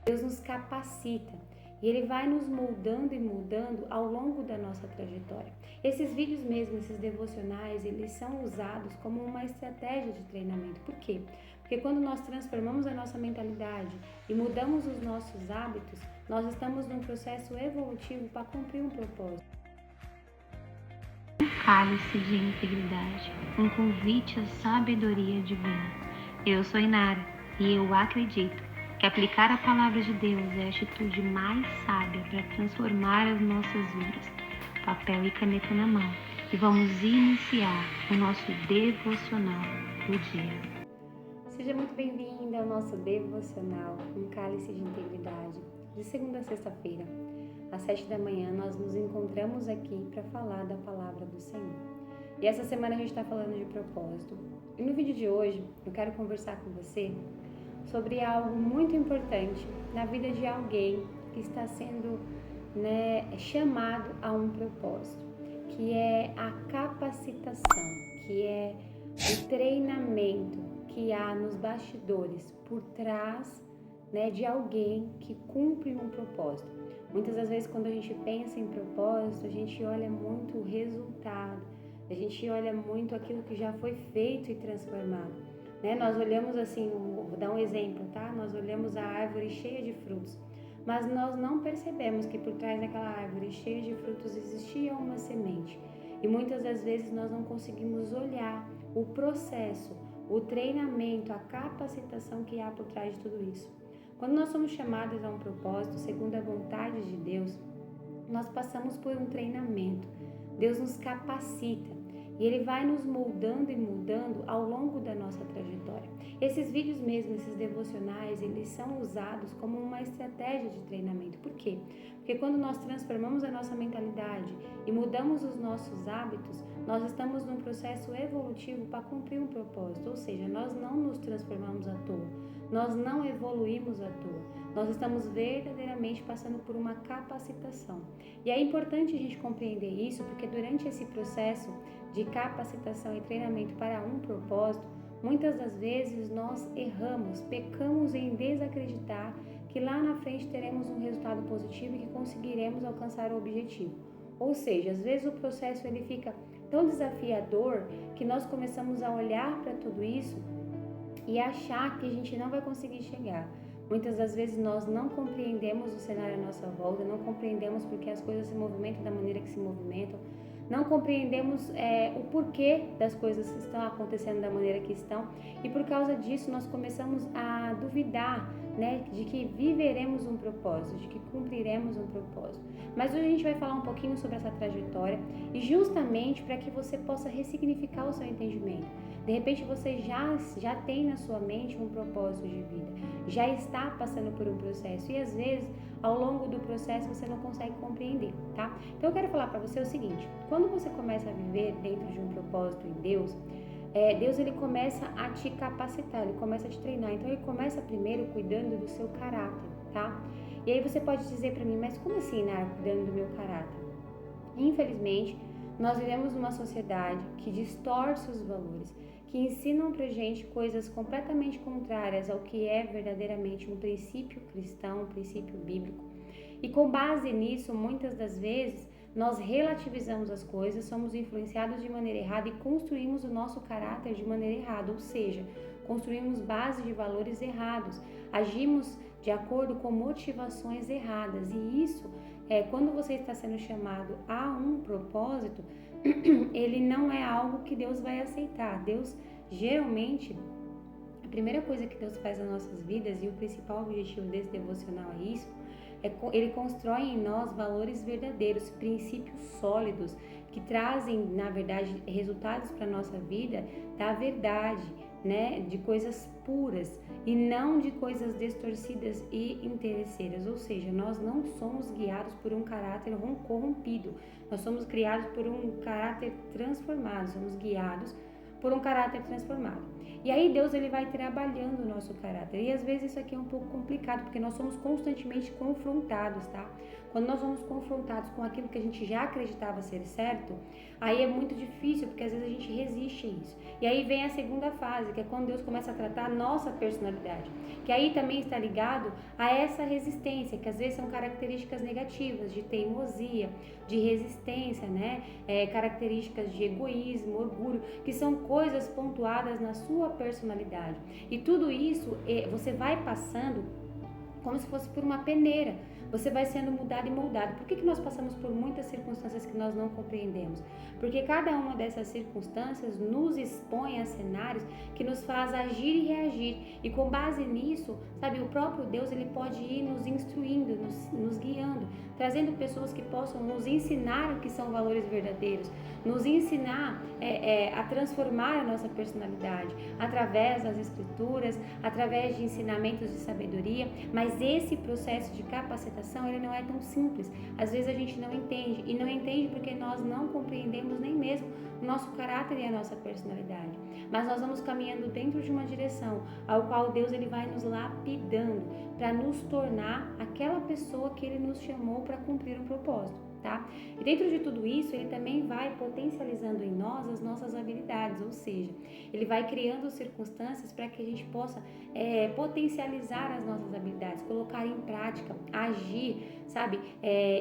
Deus nos capacita e Ele vai nos moldando e mudando ao longo da nossa trajetória. Esses vídeos mesmo, esses devocionais, eles são usados como uma estratégia de treinamento. Por quê? Porque quando nós transformamos a nossa mentalidade e mudamos os nossos hábitos, nós estamos num processo evolutivo para cumprir um propósito. Cálice de integridade, um convite à sabedoria divina. Eu sou Inara e eu acredito que aplicar a palavra de Deus é a atitude mais sábia para transformar as nossas vidas. Papel e caneta na mão e vamos iniciar o nosso devocional do dia. Seja muito bem-vinda ao nosso devocional, um cálice de integridade, de segunda a sexta-feira. Às 7 da manhã nós nos encontramos aqui para falar da palavra do Senhor. E essa semana a gente está falando de propósito. E no vídeo de hoje eu quero conversar com você sobre algo muito importante na vida de alguém que está sendo chamado a um propósito, que é a capacitação, que é o treinamento que há nos bastidores por trás de alguém que cumpre um propósito. Muitas das vezes quando a gente pensa em propósito, a gente olha muito o resultado, a gente olha muito aquilo que já foi feito e transformado. Nós olhamos assim, vou dar um exemplo, tá? Nós olhamos a árvore cheia de frutos, mas nós não percebemos que por trás daquela árvore cheia de frutos existia uma semente. E muitas das vezes nós não conseguimos olhar o processo, o treinamento, a capacitação que há por trás de tudo isso. Quando nós somos chamados a um propósito, segundo a vontade de Deus, nós passamos por um treinamento. Deus nos capacita e Ele vai nos moldando e mudando ao longo da nossa trajetória. Esses vídeos mesmo, esses devocionais, eles são usados como uma estratégia de treinamento. Por quê? Porque quando nós transformamos a nossa mentalidade e mudamos os nossos hábitos, nós estamos num processo evolutivo para cumprir um propósito. Ou seja, nós não nos transformamos à toa, nós não evoluímos à toa, nós estamos verdadeiramente passando por uma capacitação. E é importante a gente compreender isso, porque durante esse processo de capacitação e treinamento para um propósito, muitas das vezes nós erramos, pecamos em desacreditar que lá na frente teremos um resultado positivo e que conseguiremos alcançar o objetivo. Ou seja, às vezes o processo ele fica tão desafiador que nós começamos a olhar para tudo isso e achar que a gente não vai conseguir chegar. Muitas das vezes nós não compreendemos o cenário à nossa volta, não compreendemos porque as coisas se movimentam da maneira que se movimentam, não compreendemos o porquê das coisas que estão acontecendo da maneira que estão, e por causa disso nós começamos a duvidar de que viveremos um propósito, de que cumpriremos um propósito. Mas hoje a gente vai falar um pouquinho sobre essa trajetória e justamente para que você possa ressignificar o seu entendimento. De repente você já tem na sua mente um propósito de vida, já está passando por um processo e às vezes ao longo do processo você não consegue compreender, tá? Então eu quero falar para você o seguinte: quando você começa a viver dentro de um propósito em Deus, Deus ele começa a te capacitar, ele começa a te treinar. Então ele começa primeiro cuidando do seu caráter, tá? E aí você pode dizer para mim, mas como assim, Nara, cuidando do meu caráter? Infelizmente, nós vivemos numa sociedade que distorce os valores, que ensinam pra gente coisas completamente contrárias ao que é verdadeiramente um princípio cristão, um princípio bíblico. E com base nisso, muitas das vezes, nós relativizamos as coisas, somos influenciados de maneira errada e construímos o nosso caráter de maneira errada, ou seja, construímos bases de valores errados, agimos de acordo com motivações erradas. E isso, quando você está sendo chamado a um propósito, ele não é algo que Deus vai aceitar. Deus, geralmente, a primeira coisa que Deus faz nas nossas vidas, e o principal objetivo desse devocional é isso, ele constrói em nós valores verdadeiros, princípios sólidos, que trazem, na verdade, resultados para a nossa vida da verdade, de coisas puras e não de coisas distorcidas e interesseiras. Ou seja, nós não somos guiados por um caráter corrompido, nós somos criados por um caráter transformado, somos guiados por um caráter transformado. E aí Deus ele vai trabalhando o nosso caráter. E às vezes isso aqui é um pouco complicado, porque nós somos constantemente confrontados, tá? Quando nós somos confrontados com aquilo que a gente já acreditava ser certo, aí é muito difícil, porque às vezes a gente resiste a isso. E aí vem a segunda fase, que é quando Deus começa a tratar a nossa personalidade, que aí também está ligado a essa resistência, que às vezes são características negativas, de teimosia, de resistência, né? Características de egoísmo, orgulho, que são coisas pontuadas na sua personalidade. E tudo isso você vai passando como se fosse por uma peneira. Você vai sendo mudado e moldado. Por que nós passamos por muitas circunstâncias que nós não compreendemos? Porque cada uma dessas circunstâncias nos expõe a cenários que nos faz agir e reagir. E com base nisso, sabe, o próprio Deus ele pode ir nos instruindo, nos guiando, trazendo pessoas que possam nos ensinar o que são valores verdadeiros, nos ensinar a transformar a nossa personalidade através das escrituras, através de ensinamentos de sabedoria. Mas esse processo de capacitação ele não é tão simples. Às vezes a gente não entende, e não entende porque nós não compreendemos nem mesmo o nosso caráter e a nossa personalidade. Mas nós vamos caminhando dentro de uma direção ao qual Deus ele vai nos lapidando para nos tornar aquela pessoa que ele nos chamou para cumprir um propósito. Tá? E dentro de tudo isso, ele também vai potencializando em nós as nossas habilidades, ou seja, ele vai criando circunstâncias para que a gente possa potencializar as nossas habilidades, colocar em prática, agir, sabe,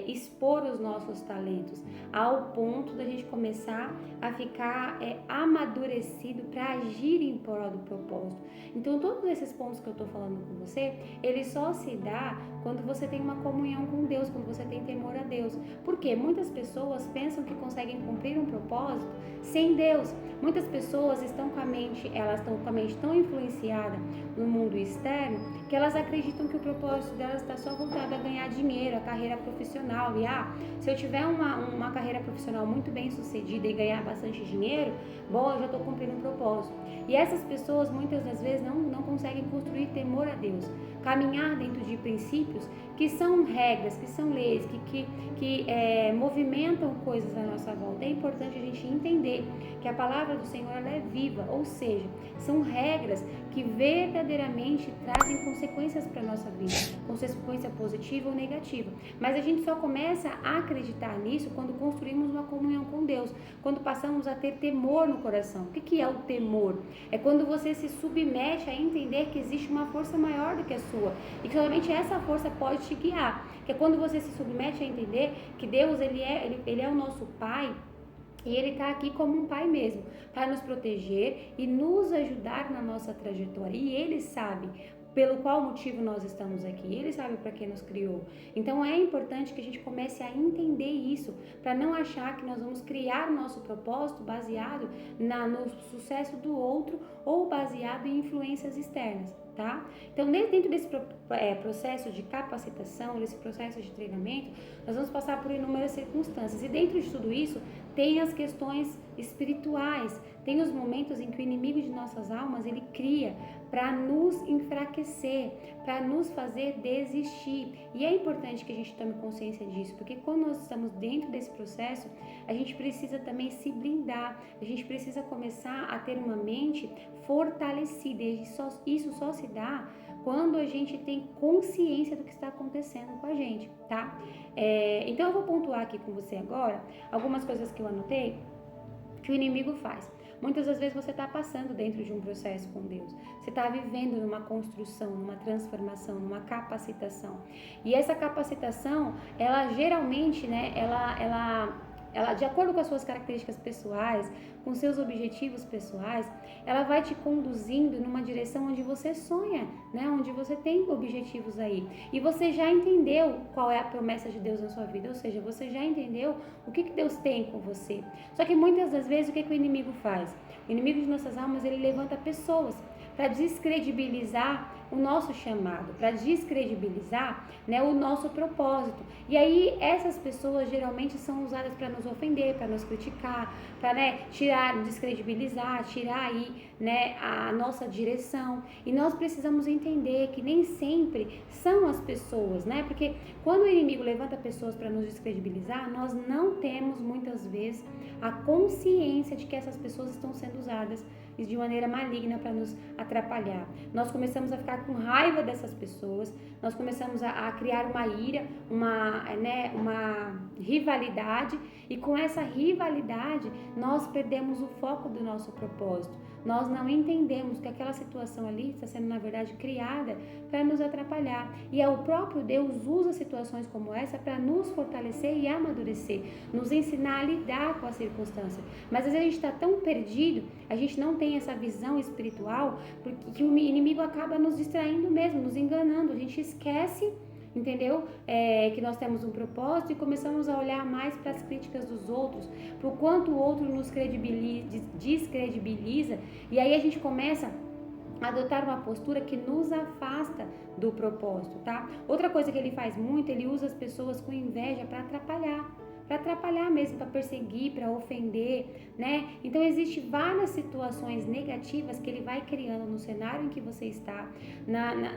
expor os nossos talentos, ao ponto da gente começar a ficar amadurecido para agir em prol do propósito. Então, todos esses pontos que eu estou falando com você, ele só se dá quando você tem uma comunhão com Deus, quando você tem temor a Deus. Porque muitas pessoas pensam que conseguem cumprir um propósito sem Deus. Muitas pessoas estão com a mente tão influenciada no mundo externo que elas acreditam que o propósito delas está só voltado a ganhar dinheiro, a carreira profissional. E se eu tiver uma carreira profissional muito bem sucedida e ganhar bastante dinheiro, bom, eu já estou cumprindo um propósito. E essas pessoas muitas das vezes não conseguem construir temor a Deus, caminhar dentro de princípios que são regras, que são leis, que movimentam coisas à nossa volta. É importante a gente entender que a palavra do Senhor ela é viva, ou seja, são regras que verdadeiramente trazem consequências para a nossa vida, consequência positiva ou negativa. Mas a gente só começa a acreditar nisso quando construímos uma comunhão com Deus, quando passamos a ter temor no coração. O que é o temor? É quando você se submete a entender que existe uma força maior do que a sua e que somente essa força pode te guiar. Que é quando você se submete a entender que Deus ele é o nosso Pai. E Ele está aqui como um pai mesmo, para nos proteger e nos ajudar na nossa trajetória. E Ele sabe pelo qual motivo nós estamos aqui. Ele sabe para que nos criou. Então é importante que a gente comece a entender isso, para não achar que nós vamos criar o nosso propósito baseado no sucesso do outro ou baseado em influências externas. Tá? Então, dentro desse processo de capacitação, desse processo de treinamento, nós vamos passar por inúmeras circunstâncias. E dentro de tudo isso, tem as questões espirituais, tem os momentos em que o inimigo de nossas almas, ele cria para nos enfraquecer, para nos fazer desistir. E é importante que a gente tome consciência disso, porque quando nós estamos dentro desse processo, a gente precisa também se blindar, a gente precisa começar a ter uma mente fortalecida. E isso só se dá quando a gente tem consciência do que está acontecendo com a gente, tá? Então eu vou pontuar aqui com você agora algumas coisas que eu anotei que o inimigo faz. Muitas das vezes você está passando dentro de um processo com Deus. Você está vivendo numa construção, numa transformação, numa capacitação. E essa capacitação, ela geralmente, né, ela, de acordo com as suas características pessoais, com seus objetivos pessoais, ela vai te conduzindo numa direção onde você sonha, né? Onde você tem objetivos aí. E você já entendeu qual é a promessa de Deus na sua vida, ou seja, você já entendeu o que Deus tem com você. Só que muitas das vezes, o que o inimigo faz? O inimigo de nossas almas, ele levanta pessoas para descredibilizar o nosso chamado, para descredibilizar, né, o nosso propósito. E aí essas pessoas geralmente são usadas para nos ofender, para nos criticar, para, né, descredibilizar, tirar aí, né, a nossa direção. E nós precisamos entender que nem sempre são as pessoas, né? Porque quando o inimigo levanta pessoas para nos descredibilizar, nós não temos muitas vezes a consciência de que essas pessoas estão sendo usadas e de maneira maligna para nos atrapalhar. Nós começamos a ficar com raiva dessas pessoas, nós começamos a criar uma ira, uma rivalidade, e com essa rivalidade nós perdemos o foco do nosso propósito. Nós não entendemos que aquela situação ali está sendo, na verdade, criada para nos atrapalhar. E o próprio Deus usa situações como essa para nos fortalecer e amadurecer, nos ensinar a lidar com a circunstância. Mas às vezes a gente está tão perdido, a gente não tem essa visão espiritual, porque que o inimigo acaba nos distraindo mesmo, nos enganando. A gente esquece, entendeu? Que nós temos um propósito e começamos a olhar mais para as críticas dos outros, para o quanto o outro nos descredibiliza, e aí a gente começa a adotar uma postura que nos afasta do propósito, tá? Outra coisa que ele faz muito, ele usa as pessoas com inveja para atrapalhar mesmo, para perseguir, para ofender, né? Então, existem várias situações negativas que ele vai criando no cenário em que você está,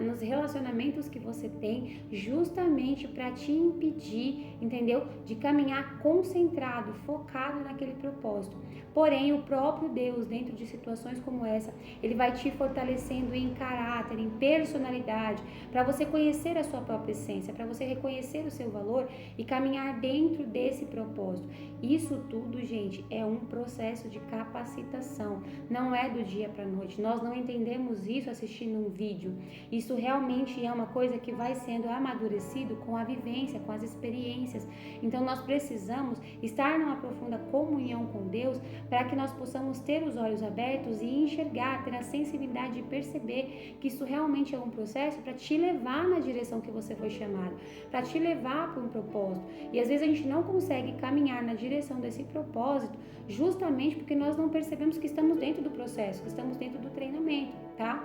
nos relacionamentos que você tem, justamente para te impedir, entendeu? De caminhar concentrado, focado naquele propósito. Porém, o próprio Deus, dentro de situações como essa, ele vai te fortalecendo em caráter, em personalidade, para você conhecer a sua própria essência, para você reconhecer o seu valor e caminhar dentro desse propósito. Isso tudo, gente, é um processo de capacitação, não é do dia para a noite. Nós não entendemos isso assistindo um vídeo. Isso realmente é uma coisa que vai sendo amadurecido com a vivência, com as experiências. Então nós precisamos estar numa profunda comunhão com Deus para que nós possamos ter os olhos abertos e enxergar, ter a sensibilidade de perceber que isso realmente é um processo para te levar na direção que você foi chamado, para te levar para um propósito. E às vezes a gente não consegue caminhar na direção desse propósito justamente porque nós não percebemos que estamos dentro do processo, que estamos dentro do treinamento, tá?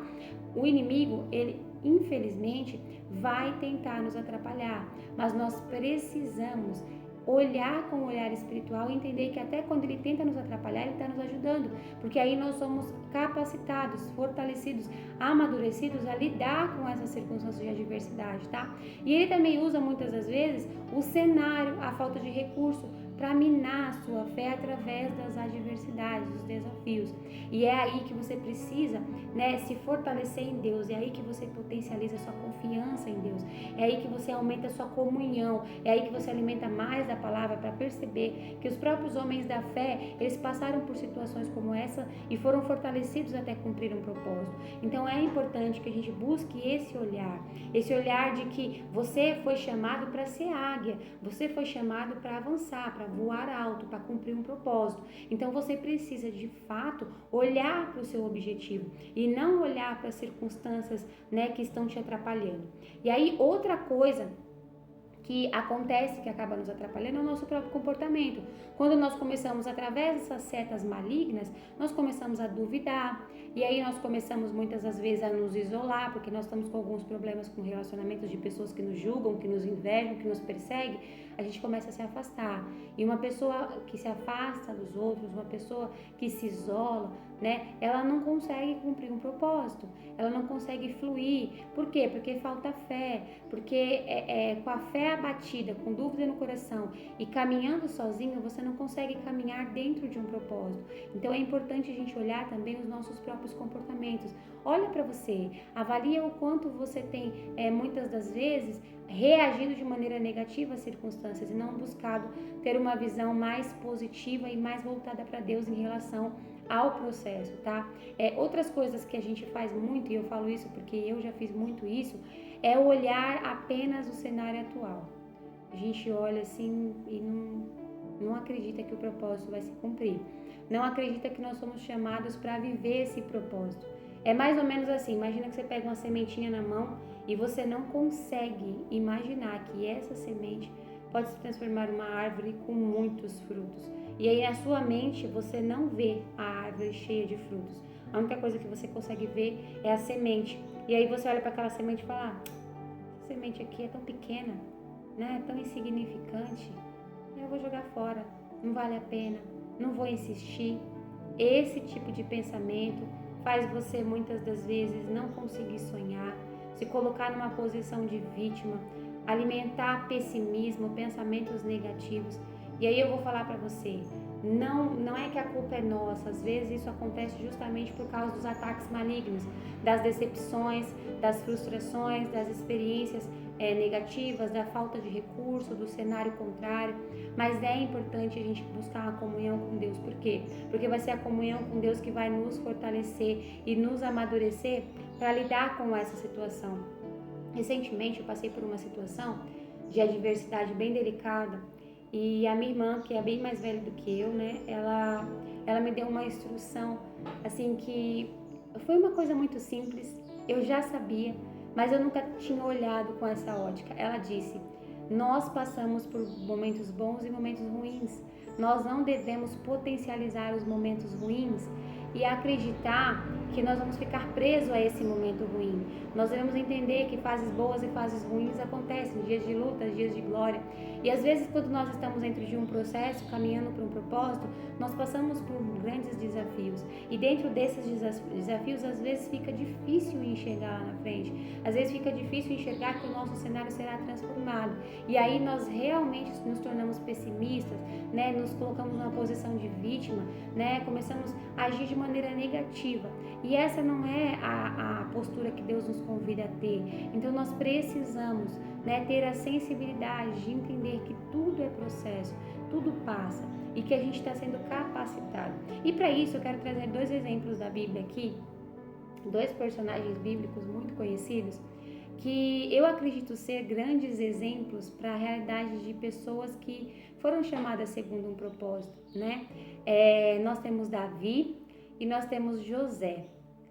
O inimigo, ele infelizmente vai tentar nos atrapalhar, mas nós precisamos olhar com o olhar espiritual e entender que até quando ele tenta nos atrapalhar, ele está nos ajudando, porque aí nós somos capacitados, fortalecidos, amadurecidos a lidar com essas circunstâncias de adversidade, tá? E ele também usa muitas das vezes o cenário, a falta de recurso, para minar a sua fé através das adversidades, dos desafios. E é aí que você precisa, né, se fortalecer em Deus, é aí que você potencializa a sua confiança em Deus, é aí que você aumenta a sua comunhão, é aí que você alimenta mais da palavra para perceber que os próprios homens da fé, eles passaram por situações como essa e foram fortalecidos até cumprir um propósito. Então é importante que a gente busque esse olhar de que você foi chamado para ser águia, você foi chamado para avançar, para voar alto, para cumprir um propósito. Então você precisa de fato olhar para o seu objetivo e não olhar para as circunstâncias, né, que estão te atrapalhando. E aí outra coisa que acontece, que acaba nos atrapalhando, é o nosso próprio comportamento. Quando nós começamos, através dessas setas malignas, nós começamos a duvidar, e aí nós começamos muitas das vezes a nos isolar, porque nós estamos com alguns problemas com relacionamentos de pessoas que nos julgam, que nos invejam, que nos perseguem, a gente começa a se afastar. E uma pessoa que se afasta dos outros, uma pessoa que se isola, né, ela não consegue cumprir um propósito, ela não consegue fluir. Por quê? Porque falta fé, porque com a fé abatida, com dúvida no coração e caminhando sozinho, você não consegue caminhar dentro de um propósito. Então é importante a gente olhar também os nossos próprios comportamentos. Olha para você, avalia o quanto você tem, muitas das vezes, reagido de maneira negativa às circunstâncias e não buscado ter uma visão mais positiva e mais voltada para Deus em relação ao processo, tá? Outras coisas que a gente faz muito, e eu falo isso porque eu já fiz muito isso, é olhar apenas o cenário atual. A gente olha assim e não acredita que o propósito vai se cumprir. Não acredita que nós somos chamados para viver esse propósito. É mais ou menos assim, imagina que você pega uma sementinha na mão e você não consegue imaginar que essa semente pode se transformar em uma árvore com muitos frutos. E aí na sua mente você não vê a árvore cheia de frutos. A única coisa que você consegue ver é a semente. E aí você olha para aquela semente e fala, essa semente aqui é tão pequena, né? É tão insignificante. Eu vou jogar fora, não vale a pena, não vou insistir. Esse tipo de pensamento faz você muitas das vezes não conseguir sonhar, se colocar numa posição de vítima, alimentar pessimismo, pensamentos negativos. E aí eu vou falar para você, não é que a culpa é nossa. Às vezes isso acontece justamente por causa dos ataques malignos, das decepções, das frustrações, das experiências negativas, da falta de recurso, do cenário contrário. Mas é importante a gente buscar a comunhão com Deus. Por quê? Porque vai ser a comunhão com Deus que vai nos fortalecer e nos amadurecer para lidar com essa situação. Recentemente eu passei por uma situação de adversidade bem delicada e a minha irmã, que é bem mais velha do que eu, né, ela me deu uma instrução assim que foi uma coisa muito simples, eu já sabia, mas eu nunca tinha olhado com essa ótica. Ela disse: nós passamos por momentos bons e momentos ruins, nós não devemos potencializar os momentos ruins e acreditar que nós vamos ficar presos a esse momento ruim. Nós devemos entender que fases boas e fases ruins acontecem, dias de luta, dias de glória. E às vezes, quando nós estamos dentro de um processo, caminhando para um propósito, nós passamos por grandes desafios. E dentro desses desafios, às vezes fica difícil enxergar lá na frente. Às vezes fica difícil enxergar que o nosso cenário será transformado. E aí nós realmente nos tornamos pessimistas, né? Nos colocamos numa posição de vítima, né? Começamos a agir de maneira negativa. E essa não é a postura que Deus nos convida a ter. Então nós precisamos, né, ter a sensibilidade de entender que tudo é processo, tudo passa e que a gente está sendo capacitado. E para isso eu quero trazer 2 exemplos da Bíblia aqui, 2 personagens bíblicos muito conhecidos, que eu acredito ser grandes exemplos para a realidade de pessoas que foram chamadas segundo um propósito, né? Nós temos Davi e nós temos José.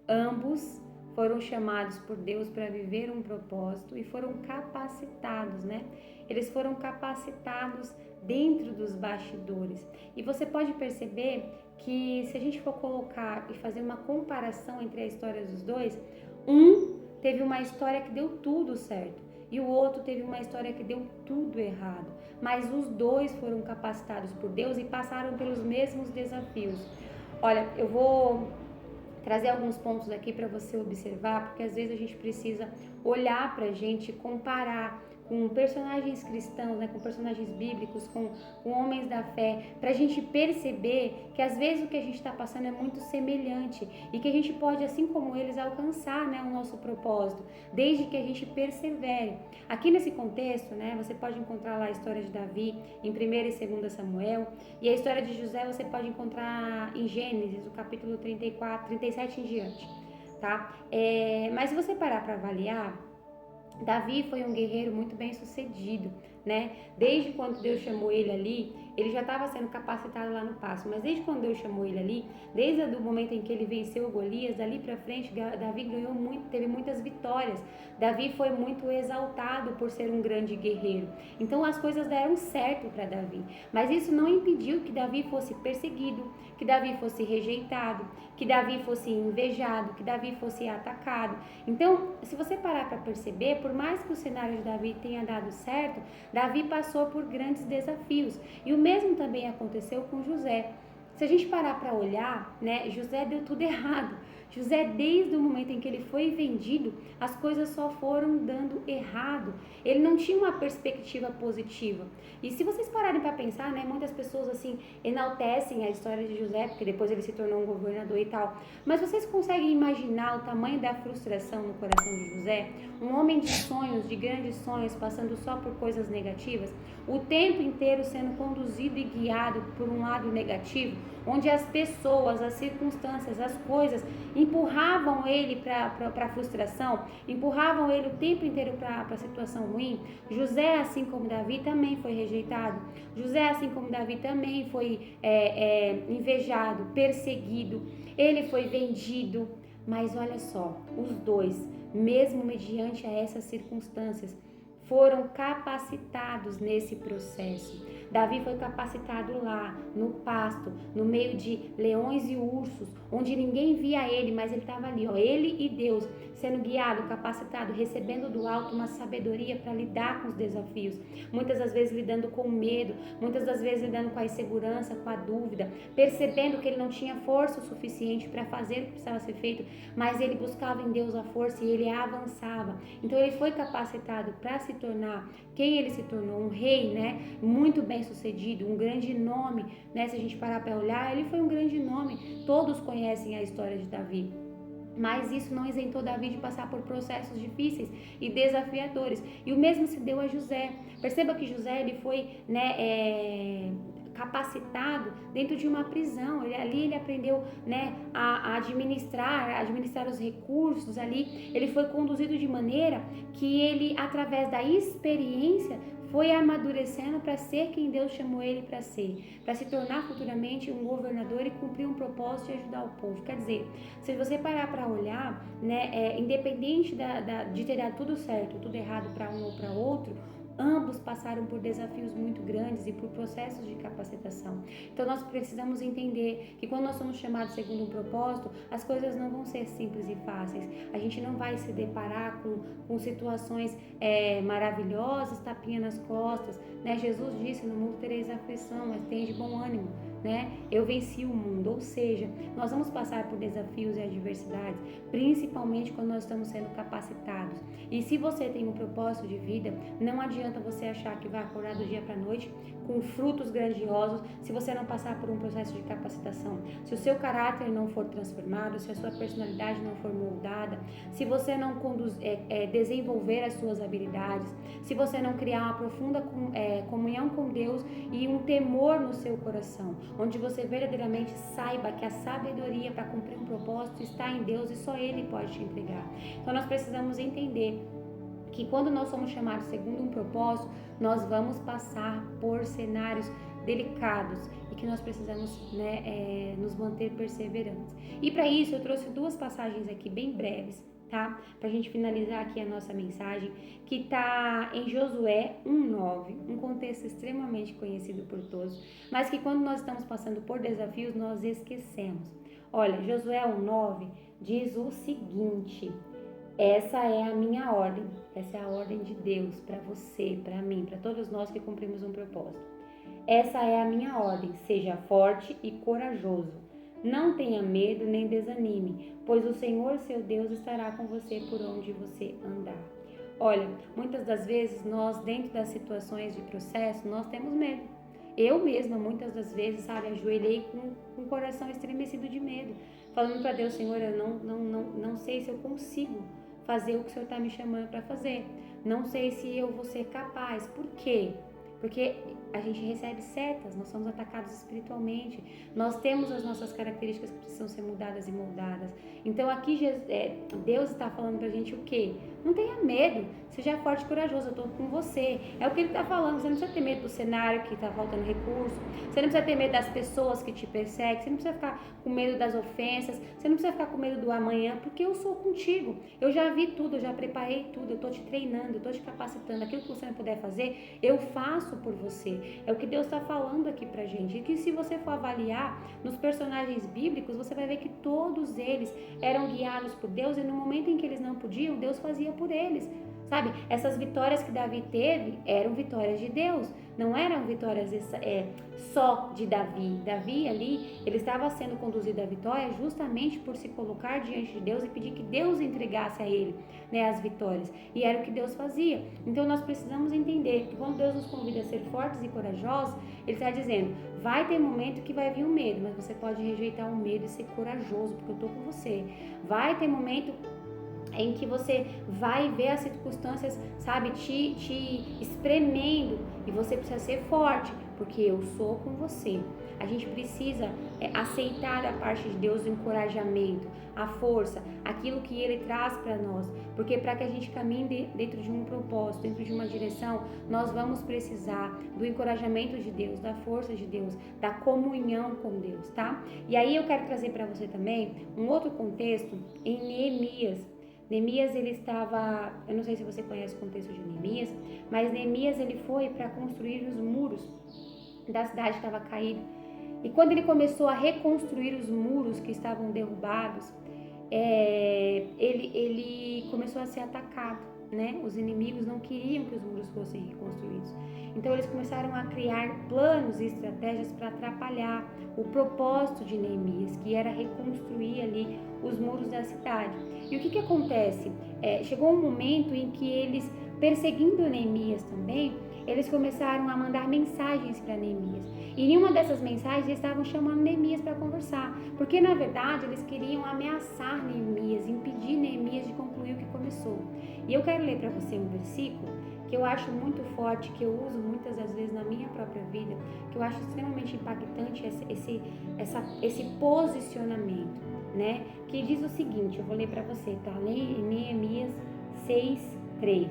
Ambos foram chamados por Deus para viver um propósito e foram capacitados, né? Eles foram capacitados dentro dos bastidores. E você pode perceber que se a gente for colocar e fazer uma comparação entre a história dos dois, um teve uma história que deu tudo certo e o outro teve uma história que deu tudo errado. Mas os dois foram capacitados por Deus e passaram pelos mesmos desafios. Olha, eu vou trazer alguns pontos aqui para você observar, porque às vezes a gente precisa olhar para a gente, comparar com personagens cristãos, né, com personagens bíblicos, com homens da fé, para a gente perceber que às vezes o que a gente está passando é muito semelhante e que a gente pode, assim como eles, alcançar, né, o nosso propósito, desde que a gente persevere. Aqui nesse contexto, né, você pode encontrar lá a história de Davi em 1ª e 2ª Samuel, e a história de José você pode encontrar em Gênesis, o capítulo 34, 37 em diante, tá? Mas se você parar para avaliar, Davi foi um guerreiro muito bem sucedido, né? Desde quando Deus chamou ele ali, ele já estava sendo capacitado lá no pasto, mas desde quando Deus chamou ele ali, desde o momento em que ele venceu Golias, dali para frente, Davi ganhou muito, teve muitas vitórias. Davi foi muito exaltado por ser um grande guerreiro. Então as coisas deram certo para Davi, mas isso não impediu que Davi fosse perseguido, que Davi fosse rejeitado, que Davi fosse invejado, que Davi fosse atacado. Então, se você parar para perceber, por mais que o cenário de Davi tenha dado certo, Davi passou por grandes desafios. E o mesmo também aconteceu com José. Se a gente parar para olhar, né, José deu tudo errado. José, desde o momento em que ele foi vendido, as coisas só foram dando errado. Ele não tinha uma perspectiva positiva. E se vocês pararem para pensar, né, muitas pessoas assim enaltecem a história de José, porque depois ele se tornou um governador e tal. Mas vocês conseguem imaginar o tamanho da frustração no coração de José? Um homem de sonhos, de grandes sonhos, passando só por coisas negativas, o tempo inteiro sendo conduzido e guiado por um lado negativo, onde as pessoas, as circunstâncias, as coisas empurravam ele para a frustração, empurravam ele o tempo inteiro para a situação ruim. José, assim como Davi, também foi rejeitado. José, assim como Davi, também foi invejado, perseguido. Ele foi vendido. Mas olha só, os dois, mesmo mediante a essas circunstâncias, foram capacitados nesse processo. Davi foi capacitado lá, no pasto, no meio de leões e ursos, onde ninguém via ele, mas ele estava ali, ó, ele e Deus, sendo guiado, capacitado, recebendo do alto uma sabedoria para lidar com os desafios. Muitas das vezes lidando com o medo, muitas das vezes lidando com a insegurança, com a dúvida, percebendo que ele não tinha força o suficiente para fazer o que precisava ser feito, mas ele buscava em Deus a força e ele avançava. Então ele foi capacitado para se tornar quem ele se tornou, um rei, né? Muito bem sucedido, um grande nome, né? Se a gente parar para olhar, ele foi um grande nome. Todos conhecem a história de Davi. Mas isso não isentou Davi de passar por processos difíceis e desafiadores. E o mesmo se deu a José. Perceba que José ele foi, né, capacitado dentro de uma prisão. Ali ele aprendeu, né, a administrar os recursos ali. Ele foi conduzido de maneira que ele, através da experiência, foi amadurecendo para ser quem Deus chamou ele para ser, para se tornar futuramente um governador e cumprir um propósito de ajudar o povo. Quer dizer, se você parar para olhar, né, independente de ter dado tudo certo, tudo errado para um ou para outro, ambos passaram por desafios muito grandes e por processos de capacitação. Então nós precisamos entender que quando nós somos chamados segundo um propósito, as coisas não vão ser simples e fáceis. A gente não vai se deparar com situações maravilhosas, tapinha nas costas, né? Jesus disse, no mundo tereis aflição, mas tende bom ânimo, né? Eu venci o mundo. Ou seja, nós vamos passar por desafios e adversidades, principalmente quando nós estamos sendo capacitados. E se você tem um propósito de vida, não adianta você achar que vai acordar do dia para a noite com frutos grandiosos se você não passar por um processo de capacitação. Se o seu caráter não for transformado, se a sua personalidade não for moldada, se você não desenvolver as suas habilidades, se você não criar uma profunda comunhão com Deus e um temor no seu coração, onde você verdadeiramente saiba que a sabedoria para cumprir um propósito está em Deus e só Ele pode te entregar. Então nós precisamos entender que quando nós somos chamados segundo um propósito, nós vamos passar por cenários delicados e que nós precisamos, né, nos manter perseverantes. E para isso eu trouxe duas passagens aqui bem breves, tá? Pra gente finalizar aqui a nossa mensagem, que tá em Josué 1:9, um contexto extremamente conhecido por todos, mas que quando nós estamos passando por desafios, nós esquecemos. Olha, Josué 1:9 diz o seguinte: essa é a minha ordem, essa é a ordem de Deus para você, para mim, para todos nós que cumprimos um propósito. Essa é a minha ordem, seja forte e corajoso. Não tenha medo nem desanime, pois o Senhor seu Deus estará com você por onde você andar. Olha, muitas das vezes nós, dentro das situações de processo, nós temos medo. Eu mesma, muitas das vezes, sabe, ajoelhei com o coração estremecido de medo, falando para Deus, Senhor, eu não sei se eu consigo fazer o que o Senhor está me chamando para fazer. Não sei se eu vou ser capaz. Por quê? Porque a gente recebe setas, nós somos atacados espiritualmente, nós temos as nossas características que precisam ser mudadas e moldadas. Então aqui Deus está falando pra gente o quê? Não tenha medo, seja forte e corajoso, eu estou com você. É o que ele está falando, você não precisa ter medo do cenário que está faltando recurso, você não precisa ter medo das pessoas que te perseguem, você não precisa ficar com medo das ofensas, você não precisa ficar com medo do amanhã, porque eu sou contigo. Eu já vi tudo, eu já preparei tudo, eu estou te treinando, eu estou te capacitando. Aquilo que você não puder fazer, eu faço por você. É o que Deus está falando aqui pra gente. E que se você for avaliar nos personagens bíblicos, você vai ver que todos eles eram guiados por Deus e no momento em que eles não podiam, Deus fazia por eles. Sabe, essas vitórias que Davi teve eram vitórias de Deus, não eram vitórias só de Davi. Davi ali, ele estava sendo conduzido à vitória justamente por se colocar diante de Deus e pedir que Deus entregasse a ele, né, as vitórias. E era o que Deus fazia. Então nós precisamos entender que quando Deus nos convida a ser fortes e corajosos, Ele está dizendo, vai ter momento que vai vir o medo, mas você pode rejeitar o medo e ser corajoso, porque eu estou com você. Vai ter momento em que você vai ver as circunstâncias, sabe, te espremendo e você precisa ser forte, porque eu sou com você. A gente precisa aceitar da parte de Deus o encorajamento, a força, aquilo que Ele traz para nós, porque para que a gente caminhe dentro de um propósito, dentro de uma direção, nós vamos precisar do encorajamento de Deus, da força de Deus, da comunhão com Deus, tá? E aí eu quero trazer para você também um outro contexto em Neemias. Neemias, ele estava, eu não sei se você conhece o contexto de Neemias, mas Neemias, ele foi para construir os muros da cidade que estava caída. E quando ele começou a reconstruir os muros que estavam derrubados, ele começou a ser atacado, né? Os inimigos não queriam que os muros fossem reconstruídos. Então eles começaram a criar planos e estratégias para atrapalhar o propósito de Neemias, que era reconstruir ali os muros da cidade. E o que acontece? Chegou um momento em que eles, perseguindo Neemias também, eles começaram a mandar mensagens para Neemias. E em uma dessas mensagens eles estavam chamando Neemias para conversar, porque na verdade eles queriam ameaçar Neemias, impedir Neemias de concluir o que começou. E eu quero ler para você um versículo que eu acho muito forte, que eu uso muitas das vezes na minha própria vida, que eu acho extremamente impactante esse posicionamento, né? Que diz o seguinte, eu vou ler para você, tá? Neemias 6:3.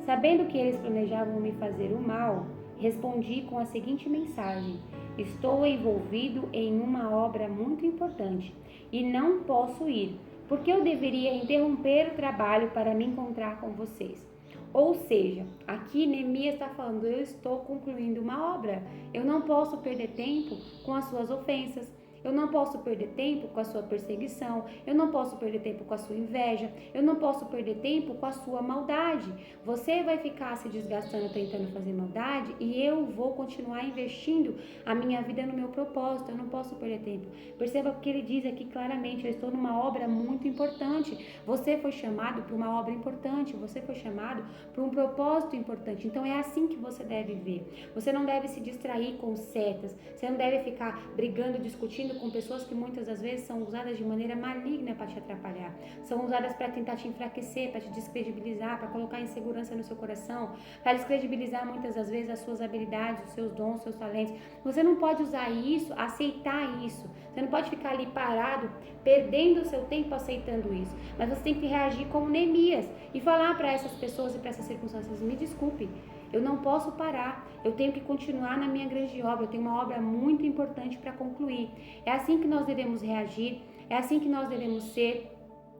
Sabendo que eles planejavam me fazer o mal, respondi com a seguinte mensagem: estou envolvido em uma obra muito importante e não posso ir, porque eu deveria interromper o trabalho para me encontrar com vocês. Ou seja, aqui Neemias está falando, eu estou concluindo uma obra, eu não posso perder tempo com as suas ofensas, eu não posso perder tempo com a sua perseguição, eu não posso perder tempo com a sua inveja, eu não posso perder tempo com a sua maldade. Você vai ficar se desgastando tentando fazer maldade e eu vou continuar investindo a minha vida no meu propósito, eu não posso perder tempo. Perceba que ele diz aqui claramente, eu estou numa obra muito importante. Você foi chamado para uma obra importante, você foi chamado para um propósito importante. Então é assim que você deve ver. Você não deve se distrair com setas, você não deve ficar brigando, discutindo com pessoas que muitas das vezes são usadas de maneira maligna para te atrapalhar, são usadas para tentar te enfraquecer, para te descredibilizar, para colocar insegurança no seu coração, para descredibilizar muitas das vezes as suas habilidades, os seus dons, os seus talentos. Você não pode usar isso, aceitar isso, você não pode ficar ali parado, perdendo o seu tempo aceitando isso, mas você tem que reagir como Neemias e falar para essas pessoas e para essas circunstâncias: me desculpe, eu não posso parar, eu tenho que continuar na minha grande obra, eu tenho uma obra muito importante para concluir. É assim que nós devemos reagir, é assim que nós devemos ser,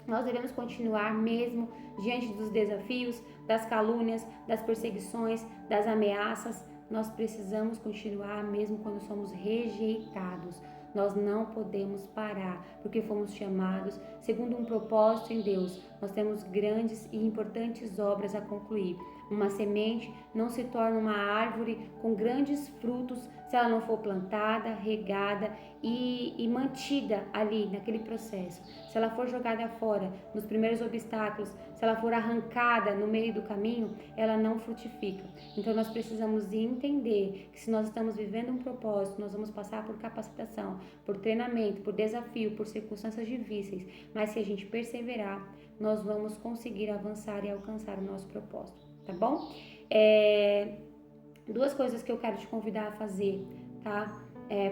nós devemos continuar mesmo diante dos desafios, das calúnias, das perseguições, das ameaças. Nós precisamos continuar mesmo quando somos rejeitados. Nós não podemos parar, porque fomos chamados segundo um propósito em Deus. Nós temos grandes e importantes obras a concluir. Uma semente não se torna uma árvore com grandes frutos se ela não for plantada, regada e mantida ali naquele processo. Se ela for jogada fora nos primeiros obstáculos, se ela for arrancada no meio do caminho, ela não frutifica. Então nós precisamos entender que se nós estamos vivendo um propósito, nós vamos passar por capacitação, por treinamento, por desafio, por circunstâncias difíceis, mas se a gente perseverar, nós vamos conseguir avançar e alcançar o nosso propósito, tá bom? Duas coisas que eu quero te convidar a fazer, tá?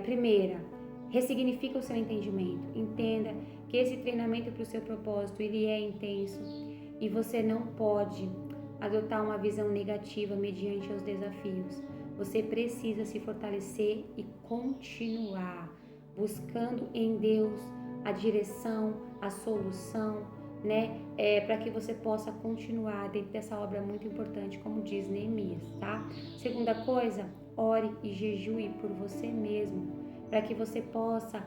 Primeira, ressignifica o seu entendimento. Entenda que esse treinamento para o seu propósito, ele é intenso e você não pode adotar uma visão negativa mediante os desafios. Você precisa se fortalecer e continuar buscando em Deus a direção, a solução, né? Para que você possa continuar dentro dessa obra muito importante, como diz Neemias, tá? Segunda coisa, ore e jejue por você mesmo, para que você possa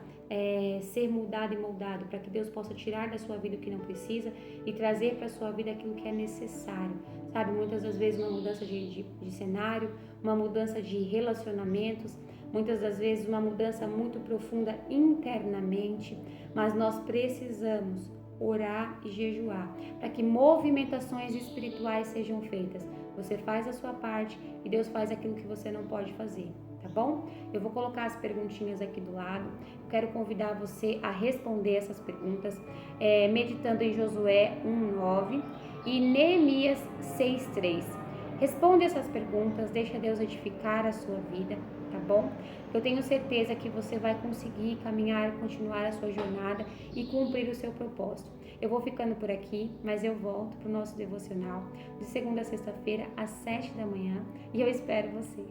ser mudado e moldado, para que Deus possa tirar da sua vida o que não precisa e trazer para a sua vida aquilo que é necessário, sabe? Muitas das vezes uma mudança de cenário, uma mudança de relacionamentos, muitas das vezes uma mudança muito profunda internamente, mas nós precisamos orar e jejuar para que movimentações espirituais sejam feitas. Você faz a sua parte e Deus faz aquilo que você não pode fazer, tá bom? Eu vou colocar as perguntinhas aqui do lado. Eu quero convidar você a responder essas perguntas, meditando em Josué 1:9 e Neemias 6:3. Responde essas perguntas, deixa Deus edificar a sua vida, tá bom? Eu tenho certeza que você vai conseguir caminhar, continuar a sua jornada e cumprir o seu propósito. Eu vou ficando por aqui, mas eu volto para o nosso devocional de segunda a sexta-feira às 7 da manhã e eu espero você.